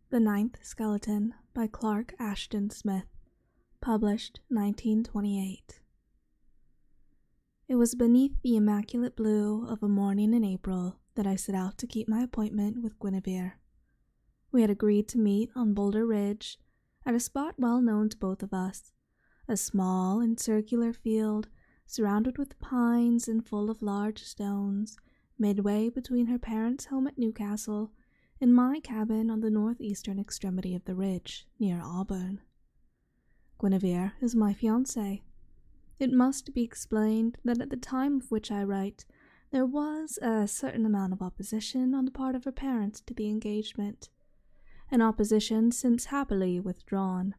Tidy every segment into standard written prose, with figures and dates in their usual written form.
The Ninth Skeleton by Clark Ashton Smith. Published 1928. It was beneath the immaculate blue of a morning in April that I set out to keep my appointment with Guinevere. We had agreed to meet on Boulder Ridge, at a spot well known to both of us, a small and circular field surrounded with pines and full of large stones, midway between her parents' home at Newcastle and my cabin on the northeastern extremity of the ridge, near Auburn. Guinevere is my fiancée. It must be explained that at the time of which I write, there was a certain amount of opposition on the part of her parents to the engagement, an opposition since happily withdrawn.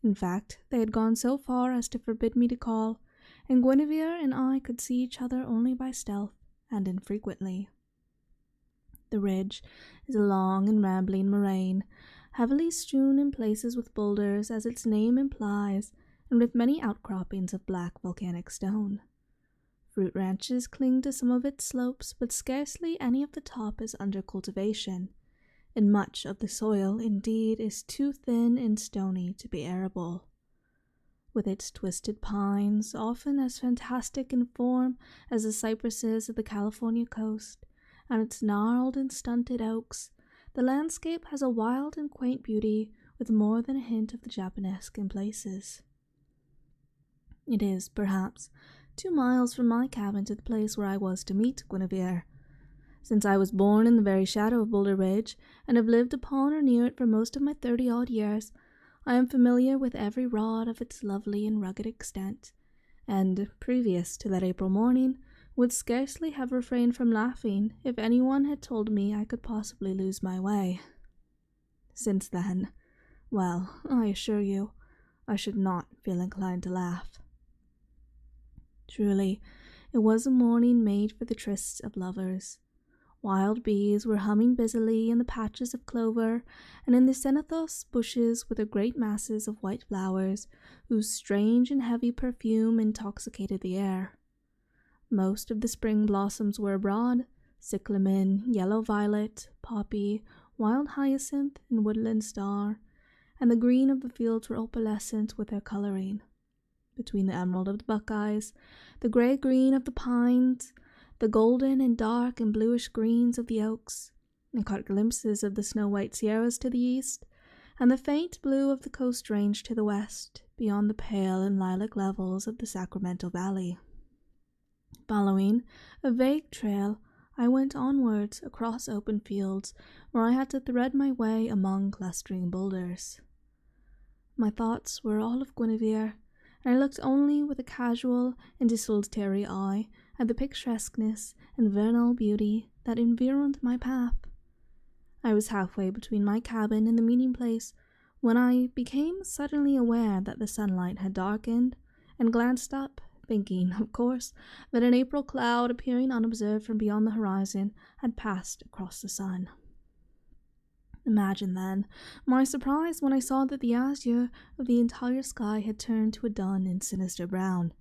In fact, they had gone so far as to forbid me to call, and Guinevere and I could see each other only by stealth and infrequently. The ridge is a long and rambling moraine, heavily strewn in places with boulders, as its name implies, and with many outcroppings of black volcanic stone. Fruit ranches cling to some of its slopes, but scarcely any of the top is under cultivation, and much of the soil, indeed, is too thin and stony to be arable. With its twisted pines, often as fantastic in form as the cypresses of the California coast, and its gnarled and stunted oaks, the landscape has a wild and quaint beauty with more than a hint of the Japanesque in places. It is, perhaps, 2 miles from my cabin to the place where I was to meet Guinevere. Since I was born in the very shadow of Boulder Ridge, and have lived upon or near it for most of my 30-odd years, I am familiar with every rod of its lovely and rugged extent, and, previous to that April morning, would scarcely have refrained from laughing if anyone had told me I could possibly lose my way. Since then, well, I assure you, I should not feel inclined to laugh. Truly, it was a morning made for the trysts of lovers. Wild bees were humming busily in the patches of clover, and in the ceanothus bushes were the great masses of white flowers, whose strange and heavy perfume intoxicated the air. Most of the spring blossoms were abroad: cyclamen, yellow violet, poppy, wild hyacinth, and woodland star, and the green of the fields were opalescent with their coloring. Between the emerald of the buckeyes, the grey-green of the pines, the golden and dark and bluish greens of the oaks, I caught glimpses of the snow-white Sierras to the east, and the faint blue of the coast range to the west, beyond the pale and lilac levels of the Sacramento Valley. Following a vague trail, I went onwards across open fields where I had to thread my way among clustering boulders. My thoughts were all of Guinevere, and I looked only with a casual and desultory eye at the picturesqueness and vernal beauty that environed my path. I was halfway between my cabin and the meeting place when I became suddenly aware that the sunlight had darkened, and glanced up, thinking, of course, that an April cloud appearing unobserved from beyond the horizon had passed across the sun. Imagine, then, my surprise when I saw that the azure of the entire sky had turned to a dun and sinister brown,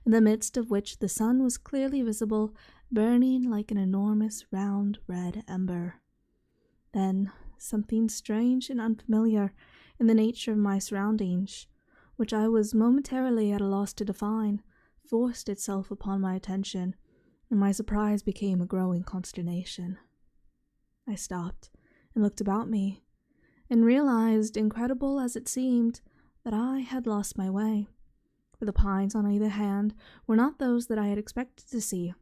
in the midst of which the sun was clearly visible, burning like an enormous round red ember. Then something strange and unfamiliar in the nature of my surroundings, which I was momentarily at a loss to define, forced itself upon my attention, and my surprise became a growing consternation. I stopped and looked about me, and realized, incredible as it seemed, that I had lost my way, for the pines on either hand were not those that I had expected to see.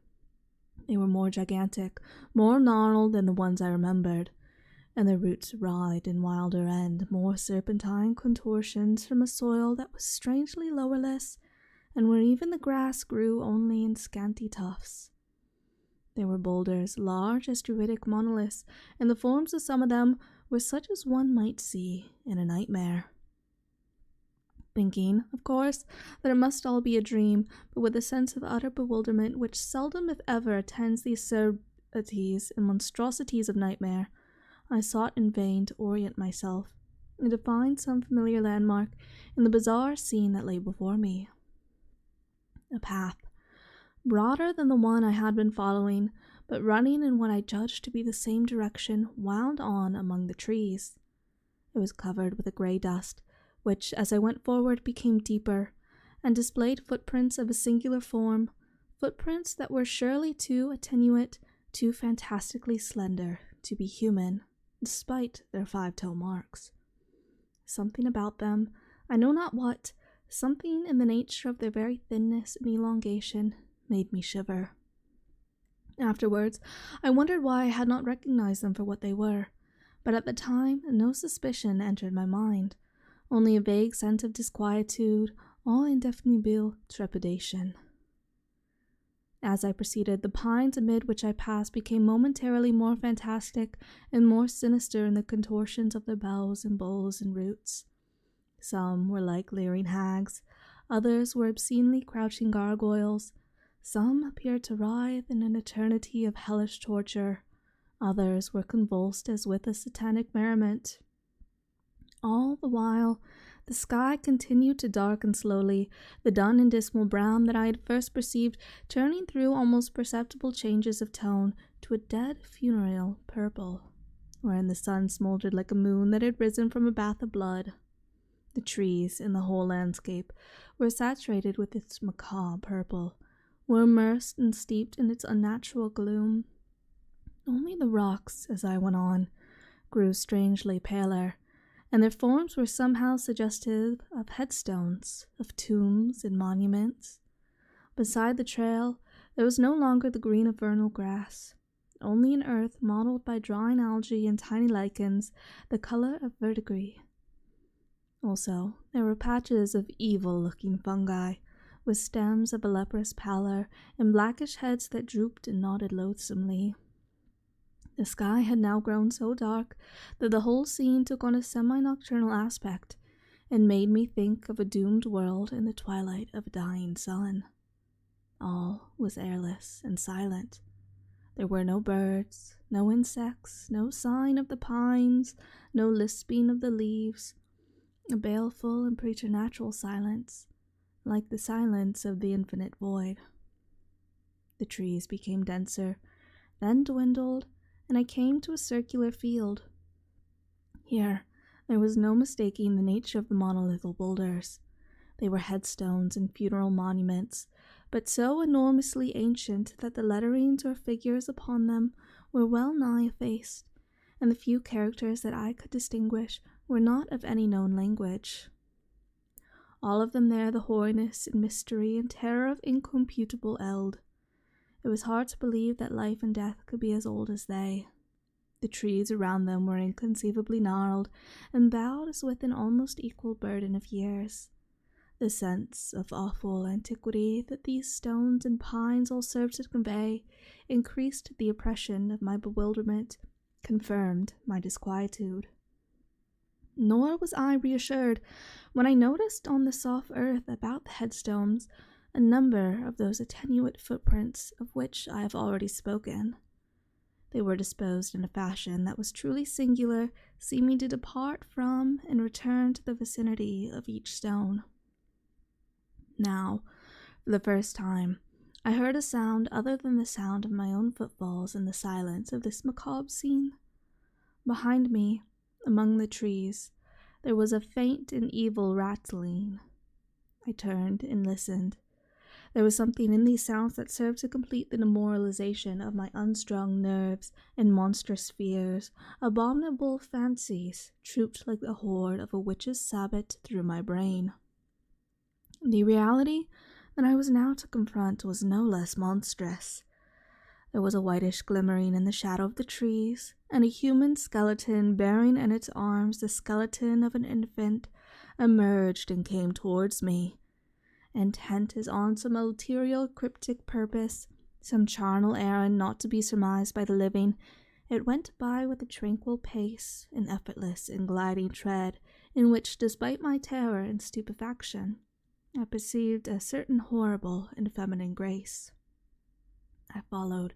They were more gigantic, more gnarled than the ones I remembered, and their roots writhed in wilder and more serpentine contortions from a soil that was strangely lowerless, and where even the grass grew only in scanty tufts. There were boulders large as Druidic monoliths, and the forms of some of them were such as one might see in a nightmare. Thinking, of course, that it must all be a dream, but with a sense of utter bewilderment which seldom if ever attends the absurdities and monstrosities of nightmare, I sought in vain to orient myself, and to find some familiar landmark in the bizarre scene that lay before me. A path, broader than the one I had been following, but running in what I judged to be the same direction, wound on among the trees. It was covered with a grey dust, which, as I went forward, became deeper, and displayed footprints of a singular form, footprints that were surely too attenuate, too fantastically slender to be human, despite their 5-toe marks. Something about them, I know not what, something in the nature of their very thinness and elongation, made me shiver. Afterwards, I wondered why I had not recognized them for what they were, but at the time no suspicion entered my mind, only a vague sense of disquietude, all indefinable trepidation. As I proceeded, the pines amid which I passed became momentarily more fantastic and more sinister in the contortions of their boughs and boles and roots. Some were like leering hags, others were obscenely crouching gargoyles, some appeared to writhe in an eternity of hellish torture, others were convulsed as with a satanic merriment. All the while, the sky continued to darken slowly, the dun and dismal brown that I had first perceived turning through almost perceptible changes of tone to a dead funereal purple, wherein the sun smoldered like a moon that had risen from a bath of blood. The trees in the whole landscape were saturated with its macabre purple, were immersed and steeped in its unnatural gloom. Only the rocks, as I went on, grew strangely paler, and their forms were somehow suggestive of headstones, of tombs and monuments. Beside the trail, there was no longer the green of vernal grass, only an earth mottled by drying algae and tiny lichens, the color of verdigris. Also, there were patches of evil-looking fungi, with stems of a leprous pallor and blackish heads that drooped and nodded loathsomely. The sky had now grown so dark that the whole scene took on a semi-nocturnal aspect, and made me think of a doomed world in the twilight of a dying sun. All was airless and silent. There were no birds, no insects, no sign of the pines, no lisping of the leaves, a baleful and preternatural silence, like the silence of the infinite void. The trees became denser, then dwindled, and I came to a circular field. Here, there was no mistaking the nature of the monolithic boulders. They were headstones and funeral monuments, but so enormously ancient that the letterings or figures upon them were well nigh effaced, and the few characters that I could distinguish were not of any known language. All of them there the hoariness and mystery and terror of incomputable eld. It was hard to believe that life and death could be as old as they. The trees around them were inconceivably gnarled and bowed as with an almost equal burden of years. The sense of awful antiquity that these stones and pines all served to convey increased the oppression of my bewilderment, confirmed my disquietude. Nor was I reassured when I noticed on the soft earth about the headstones a number of those attenuate footprints of which I have already spoken. They were disposed in a fashion that was truly singular, seeming to depart from and return to the vicinity of each stone. Now, for the first time, I heard a sound other than the sound of my own footfalls in the silence of this macabre scene. Behind me, among the trees, there was a faint and evil rattling. I turned and listened. There was something in these sounds that served to complete the demoralization of my unstrung nerves, and monstrous fears, abominable fancies, trooped like the horde of a witch's sabbat through my brain. The reality that I was now to confront was no less monstrous. There was a whitish glimmering in the shadow of the trees, and a human skeleton bearing in its arms the skeleton of an infant emerged and came towards me. Intent as on some ulterior cryptic purpose, some charnel errand not to be surmised by the living, it went by with a tranquil pace, an effortless and gliding tread, in which, despite my terror and stupefaction, I perceived a certain horrible and feminine grace. I followed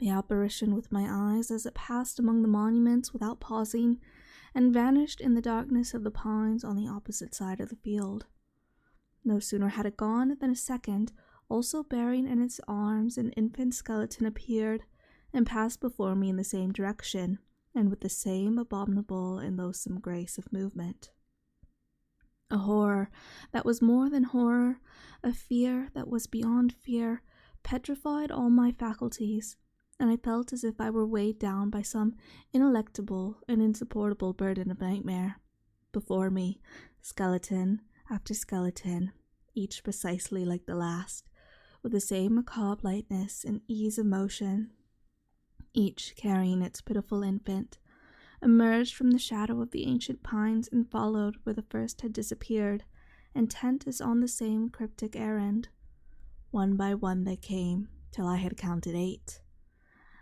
the apparition with my eyes as it passed among the monuments without pausing, and vanished in the darkness of the pines on the opposite side of the field. No sooner had it gone than a second, also bearing in its arms an infant skeleton, appeared, and passed before me in the same direction, and with the same abominable and loathsome grace of movement. A horror that was more than horror, a fear that was beyond fear, petrified all my faculties, and I felt as if I were weighed down by some ineluctable and insupportable burden of nightmare. Before me, skeleton after skeleton, each precisely like the last, with the same macabre lightness and ease of motion, each carrying its pitiful infant, emerged from the shadow of the ancient pines and followed where the first had disappeared, intent as on the same cryptic errand. One by one they came, till I had counted 8.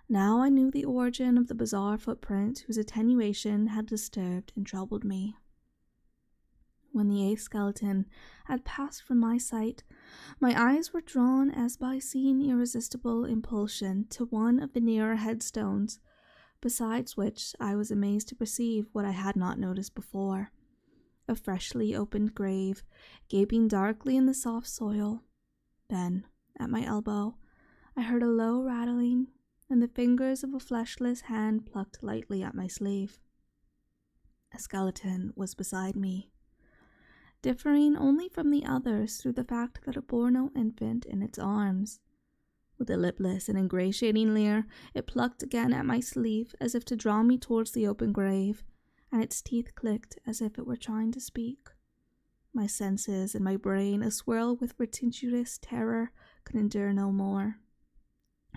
Now I knew the origin of the bizarre footprint whose attenuation had disturbed and troubled me. When the 8th skeleton had passed from my sight, my eyes were drawn as by seeing irresistible impulsion to one of the nearer headstones, besides which I was amazed to perceive what I had not noticed before, a freshly opened grave, gaping darkly in the soft soil. Then, at my elbow, I heard a low rattling, and the fingers of a fleshless hand plucked lightly at my sleeve. A skeleton was beside me, differing only from the others through the fact that it bore no infant in its arms. With a lipless and ingratiating leer, it plucked again at my sleeve as if to draw me towards the open grave, and its teeth clicked as if it were trying to speak. My senses and my brain, aswirl with vertiginous terror, could endure no more.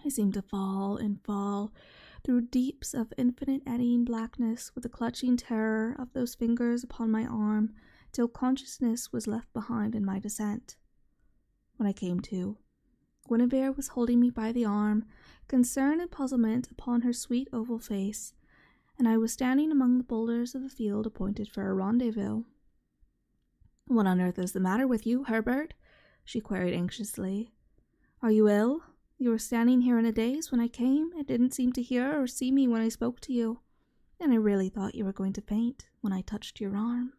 I seemed to fall and fall through deeps of infinite eddying blackness with the clutching terror of those fingers upon my arm, till consciousness was left behind in my descent. When I came to, Guinevere was holding me by the arm, concern and puzzlement upon her sweet oval face, and I was standing among the boulders of the field appointed for a rendezvous. "What on earth is the matter with you, Herbert?" she queried anxiously. "Are you ill? You were standing here in a daze when I came, and didn't seem to hear or see me when I spoke to you, and I really thought you were going to faint when I touched your arm."